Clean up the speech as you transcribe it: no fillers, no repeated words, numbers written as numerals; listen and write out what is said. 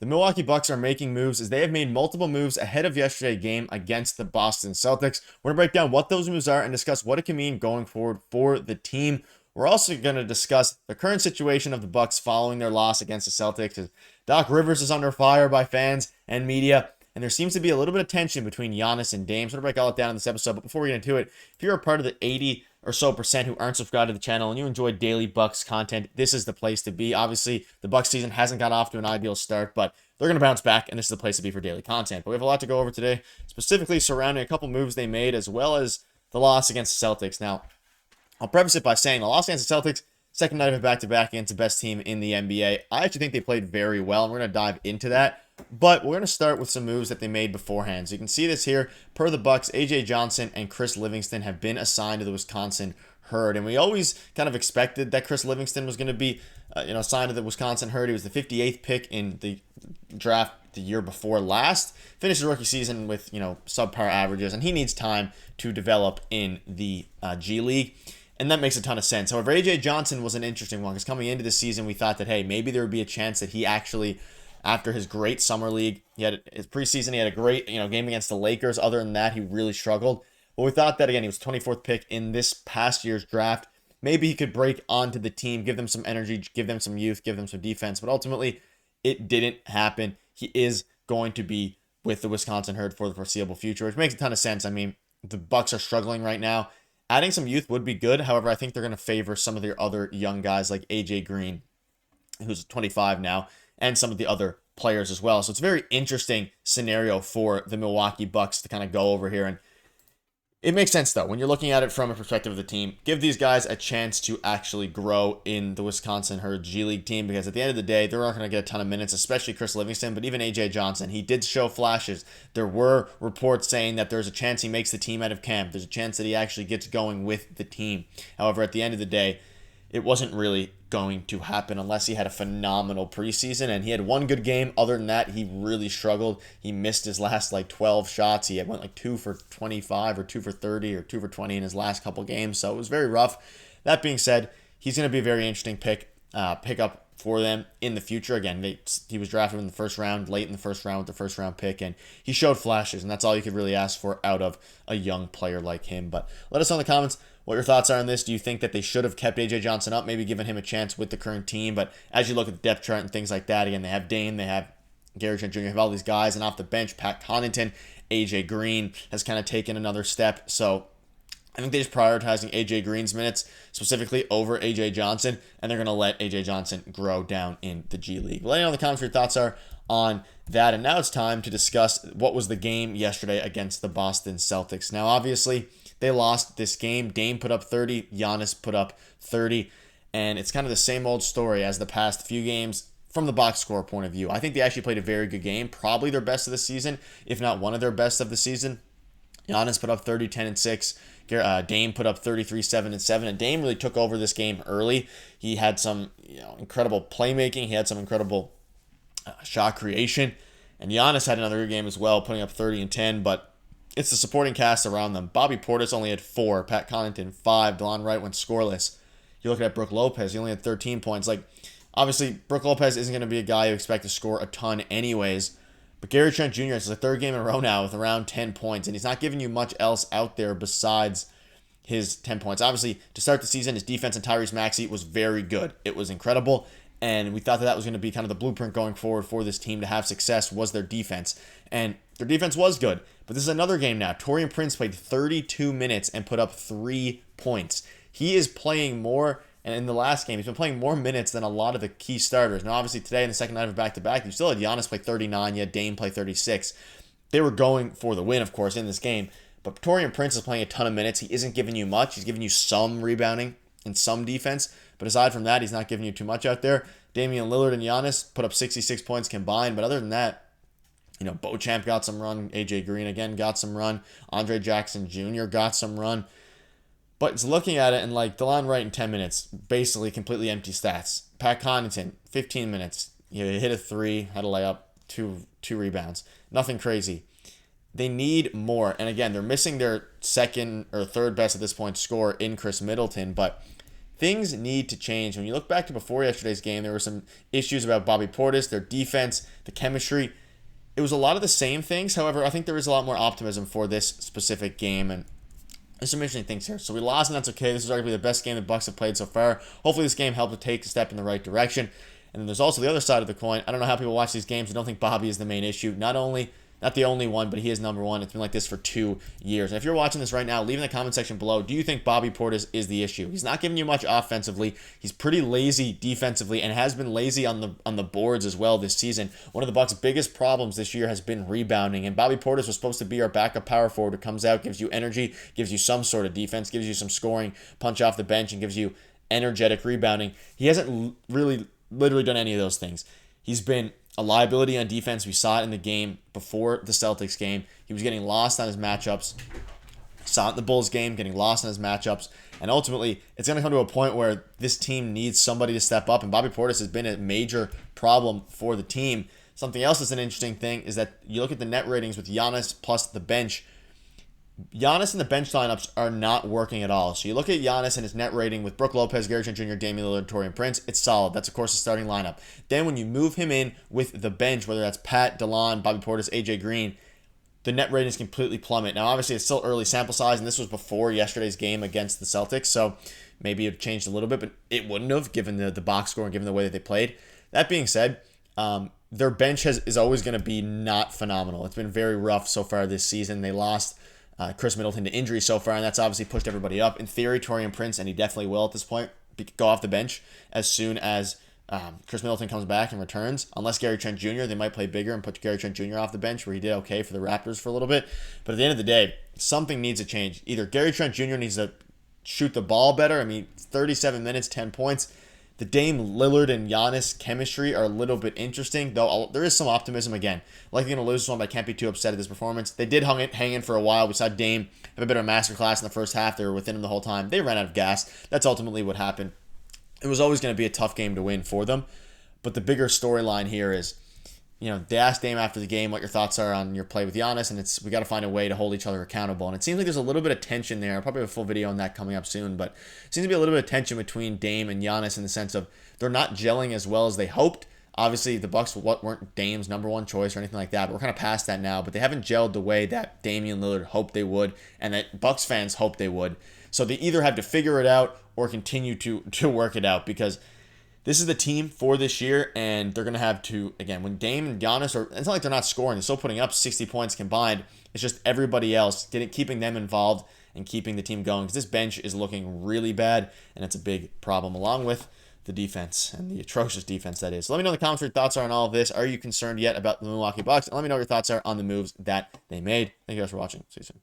The Milwaukee Bucks are making moves as they have made multiple moves ahead of yesterday's game against the Boston Celtics. We're going to break down what those moves are and discuss what it can mean going forward for the team. We're also going to discuss the current situation of the Bucks following their loss against the Celtics, as Doc Rivers is under fire by fans and media, and there seems to be a little bit of tension between Giannis and Dame. So we're going to break all that down in this episode. But before we get into it, if you're a part of the 80 or so percent who aren't subscribed to the channel and you enjoy daily Bucks content, this is the place to be. Obviously, the Bucks season hasn't got off to an ideal start, but they're going to bounce back, and this is the place to be for daily content. But we have a lot to go over today, specifically surrounding a couple moves they made, as well as the loss against the Celtics. Now, I'll preface it by saying the loss against the Celtics, second night of a back-to-back against the best team in the NBA. I actually think they played very well, and we're going to dive into that. But we're going to start with some moves that they made beforehand. So you can see this here. Per the Bucks, A.J. Johnson and Chris Livingston have been assigned to the Wisconsin Herd. And we always kind of expected that Chris Livingston was going to be assigned to the Wisconsin Herd. He was the 58th pick in the draft the year before last. Finished the rookie season with, subpar averages. And he needs time to develop in the G League. And that makes a ton of sense. However, A.J. Johnson was an interesting one because coming into the season, we thought that, hey, maybe there would be a chance that he actually, after his great summer league, his preseason, he had a great game against the Lakers. Other than that, he really struggled. But we thought that, again, he was 24th pick in this past year's draft. Maybe he could break onto the team, give them some energy, give them some youth, give them some defense. But ultimately, it didn't happen. He is going to be with the Wisconsin Herd for the foreseeable future, which makes a ton of sense. I mean, the Bucks are struggling right now. Adding some youth would be good. However, I think they're going to favor some of their other young guys like A.J. Green, who's 25 now, and some of the other players as well. So it's a very interesting scenario for the Milwaukee Bucks to kind of go over here. And it makes sense, though, when you're looking at it from a perspective of the team. Give these guys a chance to actually grow in the Wisconsin Herd G League team, because at the end of the day, they're not going to get a ton of minutes, especially Chris Livingston, but even A.J. Johnson. He did show flashes. There were reports saying that there's a chance he makes the team out of camp. There's a chance that he actually gets going with the team. However, at the end of the day, it wasn't really going to happen unless he had a phenomenal preseason, and he had one good game. Other than that, he really struggled. He missed his last 12 shots. He went 2 for 25 or 2 for 30 or 2 for 20 in his last couple games, so it was very rough. That being said, he's going to be a very interesting pickup for them in the future. Again, he was drafted in the first round, late in the first round with the first round pick, and he showed flashes, and that's all you could really ask for out of a young player like him. But let us know in the comments what your thoughts are on this. Do you think that they should have kept A.J. Johnson up, maybe given him a chance with the current team? But as you look at the depth chart and things like that, again, they have Dame, they have Gary Trent Jr., they have all these guys, and off the bench, Pat Connaughton, A.J. Green has kind of taken another step. So I think they're just prioritizing A.J. Green's minutes specifically over A.J. Johnson, and they're going to let A.J. Johnson grow down in the G League. Let me know in the comments what your thoughts are on that. And now it's time to discuss what was the game yesterday against the Boston Celtics. Now, obviously, they lost this game. Dame put up 30. Giannis put up 30. And it's kind of the same old story as the past few games from the box score point of view. I think they actually played a very good game. Probably their best of the season, if not one of their best of the season. Giannis put up 30, 10, and 6. Dame put up 33, 7, and 7. And Dame really took over this game early. He had some incredible playmaking. He had some incredible shot creation. And Giannis had another good game as well, putting up 30 and 10. But it's the supporting cast around them. Bobby Portis only had 4. Pat Connaughton, 5. DeLon Wright went scoreless. You look at Brook Lopez, he only had 13 points. Obviously, Brook Lopez isn't going to be a guy you expect to score a ton anyways. But Gary Trent Jr. is the third game in a row now with around 10 points, and he's not giving you much else out there besides his 10 points. Obviously, to start the season, his defense and Tyrese Maxey was very good. It was incredible, and we thought that was going to be kind of the blueprint going forward for this team to have success was their defense. And their defense was good, but this is another game now. Taurean Prince played 32 minutes and put up 3 points. He is playing more, and in the last game, he's been playing more minutes than a lot of the key starters. Now, obviously, today in the second night of a back-to-back, you still had Giannis play 39, you had Dame play 36. They were going for the win, of course, in this game, but Taurean Prince is playing a ton of minutes. He isn't giving you much. He's giving you some rebounding and some defense, but aside from that, he's not giving you too much out there. Damian Lillard and Giannis put up 66 points combined, but other than that, Beauchamp got some run. A.J. Green, again, got some run. Andre Jackson Jr. got some run. But it's looking at it and DeLon Wright in 10 minutes, basically completely empty stats. Pat Connaughton, 15 minutes. He hit a 3, had a layup, two rebounds. Nothing crazy. They need more. And again, they're missing their second or third best at this point scorer in Chris Middleton. But things need to change. When you look back to before yesterday's game, there were some issues about Bobby Portis, their defense, the chemistry. It was a lot of the same things. However, I think there is a lot more optimism for this specific game, and there's some interesting things here. So we lost, and that's okay. This is arguably the best game the Bucks have played so far. Hopefully this game helped to take a step in the right direction. And then there's also the other side of the coin. I don't know how people watch these games. I don't think Bobby is the main issue. Not the only one, but he is number one. It's been like this for 2 years. And if you're watching this right now, leave in the comment section below, do you think Bobby Portis is the issue? He's not giving you much offensively. He's pretty lazy defensively and has been lazy on the boards as well this season. One of the Bucks' biggest problems this year has been rebounding, and Bobby Portis was supposed to be our backup power forward who comes out, gives you energy, gives you some sort of defense, gives you some scoring, punch off the bench, and gives you energetic rebounding. He hasn't really literally done any of those things. He's been a liability on defense. We saw it in the game before the Celtics game. He was getting lost on his matchups. Saw it in the Bulls game, getting lost on his matchups. And ultimately, it's going to come to a point where this team needs somebody to step up. And Bobby Portis has been a major problem for the team. Something else that's an interesting thing is that you look at the net ratings with Giannis plus the bench. Giannis and the bench lineups are not working at all. So you look at Giannis and his net rating with Brook Lopez, Gary Trent Jr., Damian Lillard, Taurean Prince. It's solid. That's, of course, the starting lineup. Then when you move him in with the bench, whether that's Pat, DeLon, Bobby Portis, AJ Green, the net ratings completely plummet. Now, obviously, it's still early sample size, and this was before yesterday's game against the Celtics, so maybe it changed a little bit, but it wouldn't have given the box score and given the way that they played. That being said, their bench is always going to be not phenomenal. It's been very rough so far this season. They lost Chris Middleton to injury so far, and that's obviously pushed everybody up. In theory, Taurean Prince, and he definitely will at this point, go off the bench as soon as Chris Middleton comes back and returns. Unless Gary Trent Jr., they might play bigger and put Gary Trent Jr. off the bench, where he did okay for the Raptors for a little bit. But at the end of the day, something needs to change. Either Gary Trent Jr. needs to shoot the ball better. I mean, 37 minutes, 10 points. The Dame Lillard and Giannis chemistry are a little bit interesting, though there is some optimism again. Likely going to lose this one, but I can't be too upset at this performance. They did hang in for a while. We saw Dame have a bit of a masterclass in the first half. They were within him the whole time. They ran out of gas. That's ultimately what happened. It was always going to be a tough game to win for them. But the bigger storyline here is, they asked Dame after the game what your thoughts are on your play with Giannis, and we got to find a way to hold each other accountable. And it seems like there's a little bit of tension there. I'll probably have a full video on that coming up soon, but it seems to be a little bit of tension between Dame and Giannis in the sense of they're not gelling as well as they hoped. Obviously, the Bucks weren't Dame's number one choice or anything like that, but we're kind of past that now. But they haven't gelled the way that Damian Lillard hoped they would, and that Bucks fans hoped they would. So they either have to figure it out or continue to work it out, because this is the team for this year, and they're going to have to, again, when Dame and Giannis it's not like they're not scoring. They're still putting up 60 points combined. It's just everybody else keeping them involved and keeping the team going, because this bench is looking really bad, and it's a big problem, along with the defense and the atrocious defense that is. So let me know in the comments what your thoughts are on all of this. Are you concerned yet about the Milwaukee Bucks? And let me know what your thoughts are on the moves that they made. Thank you guys for watching. See you soon.